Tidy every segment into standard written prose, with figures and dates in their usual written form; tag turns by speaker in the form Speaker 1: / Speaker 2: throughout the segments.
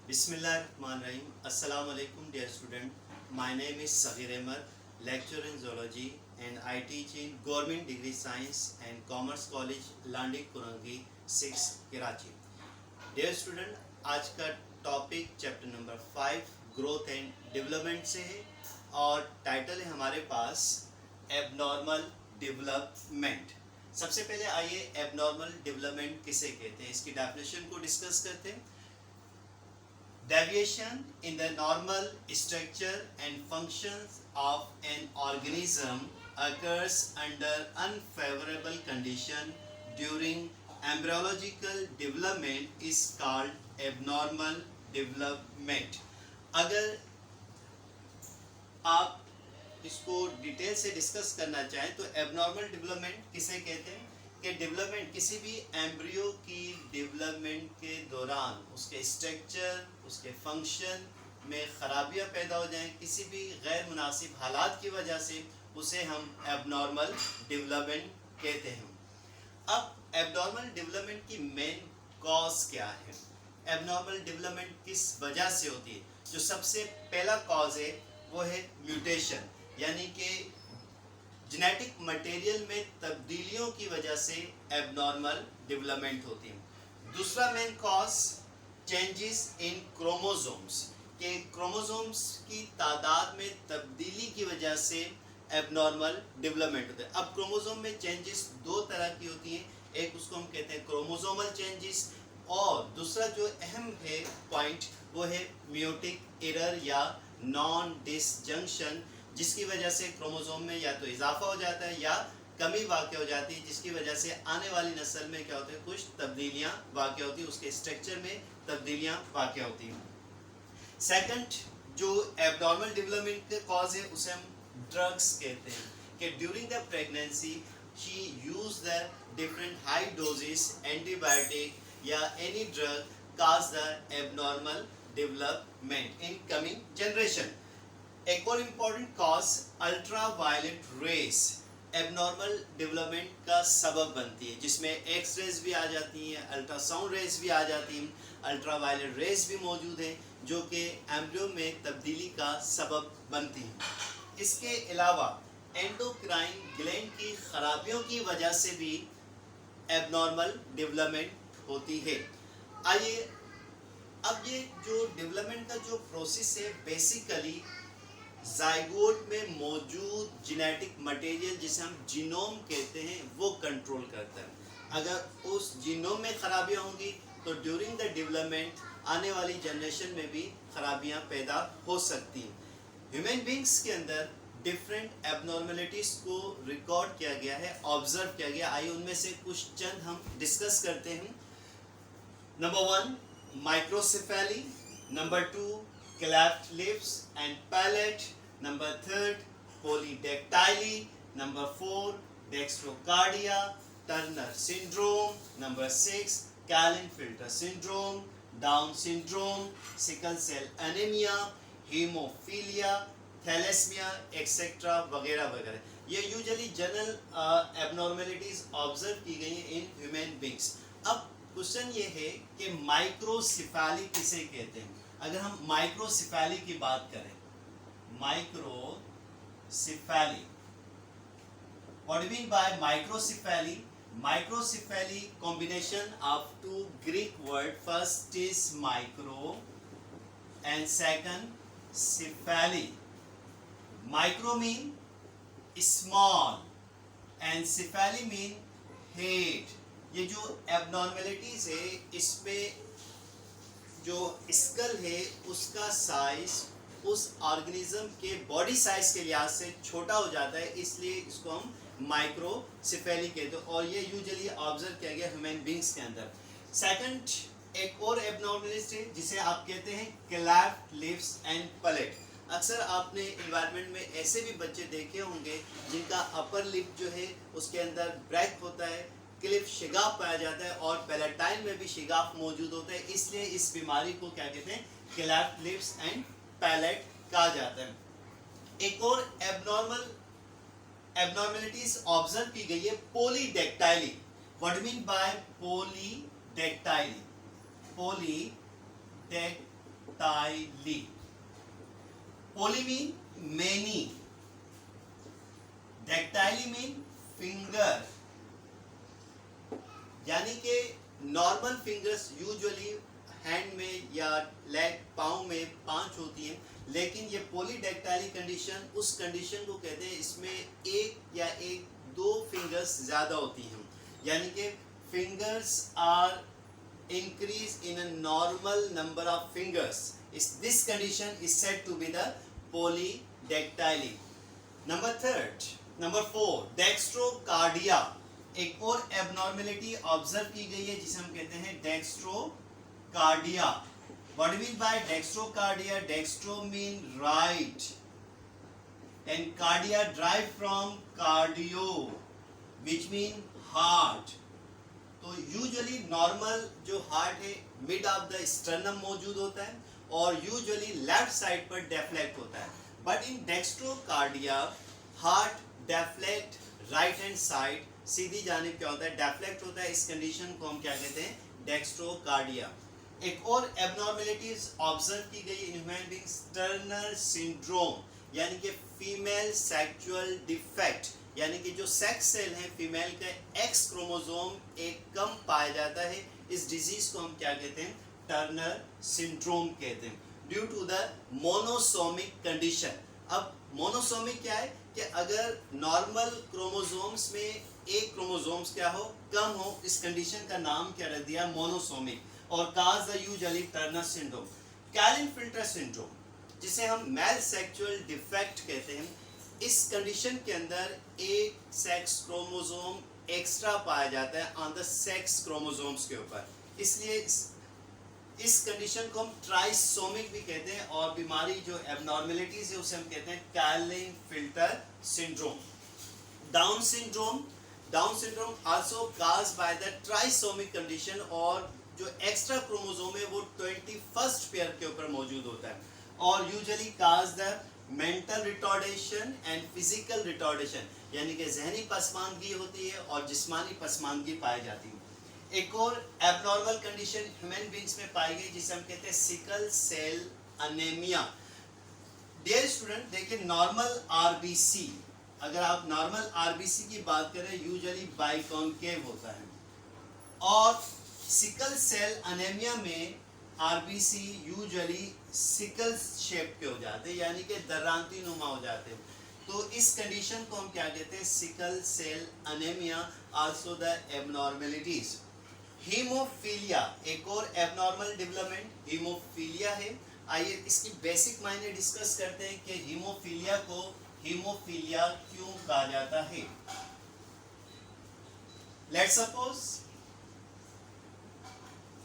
Speaker 1: Bismillahirrahmanirrahim. Assalamu alaikum dear student. My name is Saghir Ahmed, lecturer in zoology and I teach in Government Degree Science and Commerce College Landi Kurangi 6 Karachi. Dear student, आज का topic chapter number 5 growth and development से है और title है हमारे पास abnormal development. सबसे पहले आइए एबनॉर्मल डेवलपमेंट किसे कहते हैं इसकी डेफिनेशन को डिस्कस करते हैं। Deviation in the normal structure and functions of an organism occurs under unfavorable condition during embryological development is called abnormal development। अगर आप इसको डिटेल से डिस्कस करना चाहें तो एबनॉर्मल डेवलपमेंट किसे कहते हैं कि डेवलपमेंट किसी भी एम्ब्रियो की डेवलपमेंट के दौरान उसके स्ट्रक्चर उसके फंक्शन में खराबियां पैदा हो जाएं, किसी भी गैर मुनासिब हालात की वजह से उसे हम एबनॉर्मल डेवलपमेंट कहते हैं। अब एबनॉर्मल डेवलपमेंट की मेन कॉज क्या है, एबनॉर्मल डेवलपमेंट किस वजह से होती है। जो सबसे पहला कॉज है वो है म्यूटेशन, यानी कि जेनेटिक मटेरियल में तब्दीलियों की वजह से एबनॉर्मल डेवलपमेंट होती है। दूसरा main cause changes in chromosomes, के क्रोमोसोम्स की तादाद में तब्दीली की वजह से एबनॉर्मल डेवलपमेंट होता है। अब क्रोमोसोम में चेंजेस दो तरह की होती हैं, एक उसको हम कहते हैं क्रोमोसोमल चेंजेस और दूसरा जो अहम है पॉइंट वो है म्यूटिक एरर या नॉन डिसजंक्शन, जिसकी वजह से क्रोमोसोम में या तो इजाफा हो जाता है या कमी वाक़ हो जाती है, जिसकी वजह से आने वाली नस्ल में क्या होता है कुछ तब्दीलियां वाक़ होती है, उसके स्ट्रक्चर में तब्दीलियां वाक़ होती हैं। सेकंड जो एबनॉर्मल डेवलपमेंट के कॉज है उसे हम ड्रग्स कहते हैं कि during the pregnancy she use the different high doses antibiotic या any drug cause the abnormal development in coming generation. एक और important cause ultra violet rays abnormal development का सबब बनती है, जिसमें एक्स रेज भी आ जाती हैं, अल्ट्रासाउंड रेज भी आ जाती हैं, अल्ट्रा वायलेट रेज भी मौजूद हैं जो कि एम्ब्रियो में तब्दीली का सबब बनती हैं। इसके अलावा एंडोक्राइन ग्लैंड की खराबियों की वजह से भी एबनॉर्मल डेवलपमेंट होती है। आइए अब ये जो डेवलपमेंट का जो प्रोसेस है बेसिकली जाइगोट में मौजूद जेनेटिक मटेरियल जिसे हम जीनोम कहते हैं वो कंट्रोल करता है। अगर उस जीनोम में खराबियां होंगी तो ड्यूरिंग द डेवलपमेंट आने वाली जनरेशन में भी खराबियां पैदा हो सकती हैं। ह्यूमन बींग्स के अंदर डिफरेंट एबनॉर्मेलिटीज़ को रिकॉर्ड किया गया है, ऑब्जर्व किया गया। आइए उनमें से कुछ चंद हम डिस्कस करते हैं। Number 1 microcephaly, number 2 cleft lips and palate, number 3 polydactyly, number 4 dextrocardia, Turner syndrome, number 6 Klinefelter syndrome, Down syndrome, sickle cell anemia, hemophilia, thalassemia etcetera वगैरह वगैरह। ये यूजुअली जनरल एबनॉर्मेलिटीज ऑब्जर्व की गई हैं इन ह्यूमन बींग्स। अब question ये है कि माइक्रोसेफेली किसे कहते हैं। अगर हम माइक्रोसेफेली की बात करें, microcephaly, what do mean by microcephaly? Microcephaly combination of two Greek word, first is micro and second cephaly. Micro mean small and cephaly mean head। ये जो एबनॉर्मेलिटीज है इसमें जो स्कल है उसका साइज उस ऑर्गेनिज्म के बॉडी साइज के लिहाज से छोटा हो जाता है, इसलिए इसको हम माइक्रोसेफेली कहते हैं और ये यूजुअली ऑब्जर्व किया गया ह्यूमन बींग्स के अंदर। सेकंड एक और एबनॉर्मेलिटी है जिसे आप कहते हैं क्लेफ्ट लिप्स एंड पैलेट। अक्सर आपने इन्वायरमेंट में ऐसे भी बच्चे देखे होंगे जिनका अपर लिप जो है उसके अंदर ब्रेक होता है, क्लिप शिगाफ पाया जाता है और पैलेटाइन में भी शिगाफ मौजूद होता है, इसलिए इस बीमारी को क्या कहते हैं क्लेफ्ट लिप्स एंड पैलेट कहा जाता है। एक और एबनॉर्मेलिटीज ऑब्जर्व की गई है polydactyly. What mean by polydactyly? Polydactyly dactyly. Poly mean many, dactyly mean finger, यानी कि नॉर्मल फिंगर्स यूजुअली हैंड में या लेग पाँव में 5 होती हैं, लेकिन ये पॉलीडेक्टाइली कंडीशन उस कंडीशन को कहते हैं इसमें एक या एक दो फिंगर्स ज़्यादा होती हैं, यानी कि fingers are increase in a normal number of fingers. This condition is said to be the polydactyly. Number 4, dextrocardia. एक और एबनॉर्मेलिटी ऑब्जर्व की गई है जिसे हम कहते हैं dextrocardia. What do you mean by dextrocardia? Dextro mean right and cardia derived from cardio, which mean heart. तो यूजुअली नॉर्मल जो हार्ट है मिड ऑफ द स्टर्नम मौजूद होता है और यूजुअली लेफ्ट साइड पर डेफ्लेक्ट होता है, but in dextrocardia heart deflect right hand side, सीधी जानिब क्या होता है, डेफ्लेक्ट होता है। इस कंडीशन को हम क्या कहते हैं, डेक्स्ट्रोकार्डिया। एक और एबनॉर्मेलिटीज ऑब्जर्व की गई in human beings, Turner syndrome, यानी कि फीमेल सेक्सुअल डिफेक्ट, यानी कि जो सेक्स सेल है फीमेल का एक्स क्रोमोसोम एक कम पाया जाता है। इस डिजीज को हम क्या कहते हैं, टर्नर सिंड्रोम कहते हैं, due to the monosomic condition. अब मोनोसोमिक क्या है कि अगर नॉर्मल क्रोमोसोम्स में एक क्रोमोसोम्स क्या हो, कम हो, इस कंडीशन का नाम क्या रख दिया, मोनोसोमिक, और काज the usually Turner syndrome. Kaelin-filter syndrome, जिसे हम मेल सेक्सुअल डिफेक्ट कहते हैं, इस कंडीशन के अंदर एक सेक्स क्रोमोसोम एक्स्ट्रा पाया जाता है ऑन द सेक्स क्रोमोसोम्स के ऊपर, इसलिए इस कंडीशन को हम ट्राइसोमिक भी कहते हैं, और बीमारी जो एबनॉर्मेलिटीज है उसे हम कहते हैं Kaelin-filter syndrome. Down syndrome also caused by the trisomic condition, और जो एक्स्ट्रा क्रोमोसोम है वो 21st पेयर के ऊपर मौजूद होता है, और usually cause the mental retardation and physical retardation, यानी कि जहनी पसमानदगी होती है और जिस्मानी पसमानदगी पाई जाती है। एक और एबनॉर्मल कंडीशन ह्यूमन बीइंग्स में पाई गई जिसे हम कहते हैं sickle cell anaemia. Dear student, देखिए नॉर्मल आरबीसी, अगर आप नॉर्मल आरबीसी की बात करें यूजुअली बाइकॉन्केव होता है, और सिकल सेल अनेमिया में आरबीसी यूजुअली सिकल शेप के हो जाते हैं, यानी कि दर्रांती नुमा हो जाते हैं। तो इस कंडीशन को हम क्या कहते हैं, sickle cell anaemia, also the abnormalities. Haemophilia, एक और एबनॉर्मल डेवलपमेंट हीमोफीलिया है। आइए इसकी बेसिक मायने डिस्कस करते हैं कि हीमोफीलिया को हीमोफीलिया क्यों कहा जाता है। Let's suppose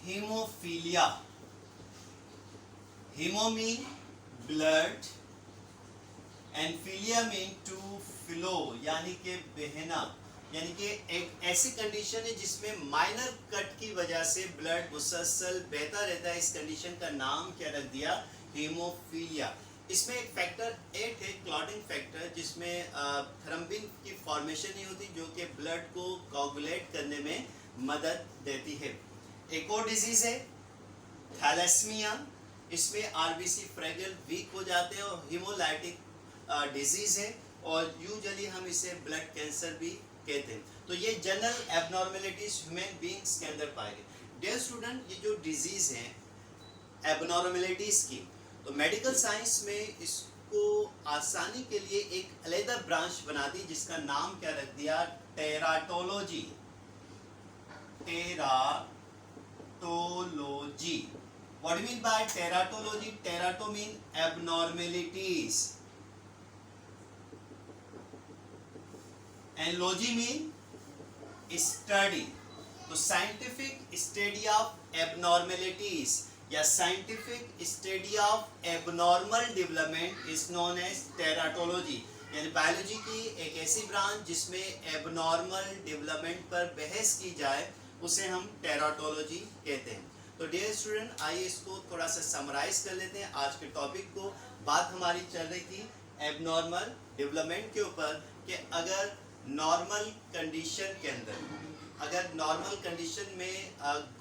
Speaker 1: haemophilia, haemo mean blood and philia mean to flow, यानी कि बहना, यानी कि एक ऐसी कंडीशन है जिसमें माइनर कट की वजह से ब्लड मुसलसल बहता रहता है। इस कंडीशन का नाम क्या रख दिया, हीमोफीलिया। इसमें एक फैक्टर 8 है, क्लॉटिंग फैक्टर, जिसमें थ्रम्बिन की फॉर्मेशन नहीं होती जो कि ब्लड को कोगुलेट करने में मदद देती है। एक और डिजीज है थैलेसीमिया, इसमें आरबीसी फ्रेगल वीक हो जाते हैं और हीमोलाइटिक डिजीज है, और यूजुअली हम इसे ब्लड कैंसर भी कहते हैं। तो ये जनरल एबनॉर्मेलिटीज ह्यूमन बीइंग्स के अंदर पाए गए। डियर स्टूडेंट, ये जो डिजीज हैं एबनॉर्मेलिटीज की, तो मेडिकल साइंस में इसको आसानी के लिए एक अलग ब्रांच बना दी जिसका नाम क्या रख दिया, teratology. Teratology, what do you mean by teratology? Terato mean abnormalities and logy mean study. तो scientific study of abnormalities या scientific study of abnormal development is known as teratology, यानी बायोलॉजी की एक ऐसी ब्रांच जिसमें एबनॉर्मल डेवलपमेंट पर बहस की जाए उसे हम टेराटोलॉजी कहते हैं। तो डियर स्टूडेंट, आइए इसको थोड़ा सा समराइज कर लेते हैं आज के टॉपिक को। बात हमारी चल रही थी एबनॉर्मल डेवलपमेंट के ऊपर कि अगर नॉर्मल कंडीशन के अंदर, अगर नॉर्मल कंडीशन में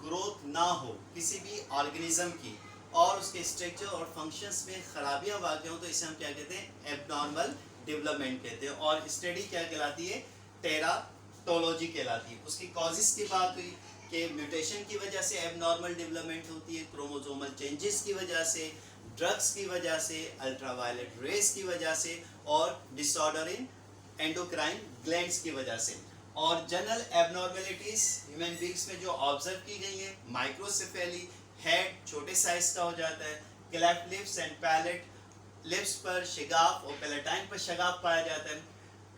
Speaker 1: ग्रोथ ना हो किसी भी ऑर्गेनिज्म की, और उसके स्ट्रक्चर और फंक्शंस में खराबियां वाक़ हों तो इसे हम क्या कहते हैं, एबनॉर्मल डेवलपमेंट कहते हैं। और स्टडी क्या कहलाती है, टेराटोलॉजी कहलाती है। उसकी कॉजेस की बात हुई कि म्यूटेशन की वजह से एबनॉर्मल डेवलपमेंट होती है, क्रोमोसोमल चेंजेस की वजह से, ड्रग्स की वजह से, अल्ट्रावायलेट रेस की वजह से, और डिसऑर्डर इन एंडोक्राइन ग्लैंड्स की वजह से। और जनरल एबनॉर्मेलिटीज ह्यूमन बींग्स में जो ऑब्जर्व की गई हैं, माइक्रोसेफेली, हेड छोटे साइज का हो जाता है, cleft lips and palate, lips पर शिगाफ और पैलेटाइन पर शिगाफ पाया जाता है।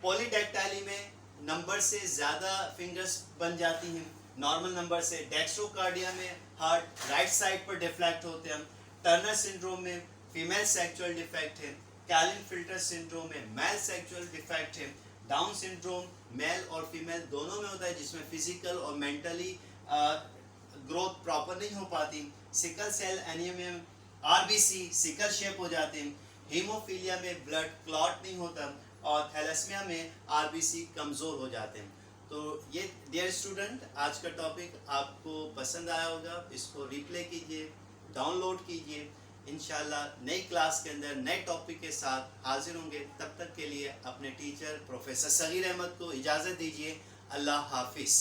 Speaker 1: पॉलीडेक्टाइली में नंबर से ज़्यादा फिंगर्स बन जाती हैं नॉर्मल नंबर से। डेक्स्ट्रोकार्डिया में हार्ट राइट साइड पर डिफ्लेक्ट होते हैं। टर्नर सिंड्रोम में फीमेल सेक्सुअल डिफेक्ट है। कैलिन फिल्टर सिंड्रोम में मेल सेक्सुअल डिफेक्ट है। डाउन सिंड्रोम मेल और फीमेल दोनों में होता है, जिसमें फिजिकल और मेंटली ग्रोथ प्रॉपर नहीं हो पाती। सिकल सेल एनीमिया में आरबीसी सिकल शेप हो जाते हैं। हीमोफीलिया में ब्लड क्लॉट नहीं होता, और थैलेसीमिया में आरबीसी कमज़ोर हो जाते हैं। तो ये डियर स्टूडेंट, आज का टॉपिक आपको पसंद आया होगा। इसको रिप्ले कीजिए, डाउनलोड कीजिए। इंशाल्लाह नई क्लास के अंदर नए टॉपिक के साथ हाजिर होंगे। तब तक के लिए अपने टीचर प्रोफेसर सगीर अहमद को इजाज़त दीजिए। अल्लाह हाफिज़।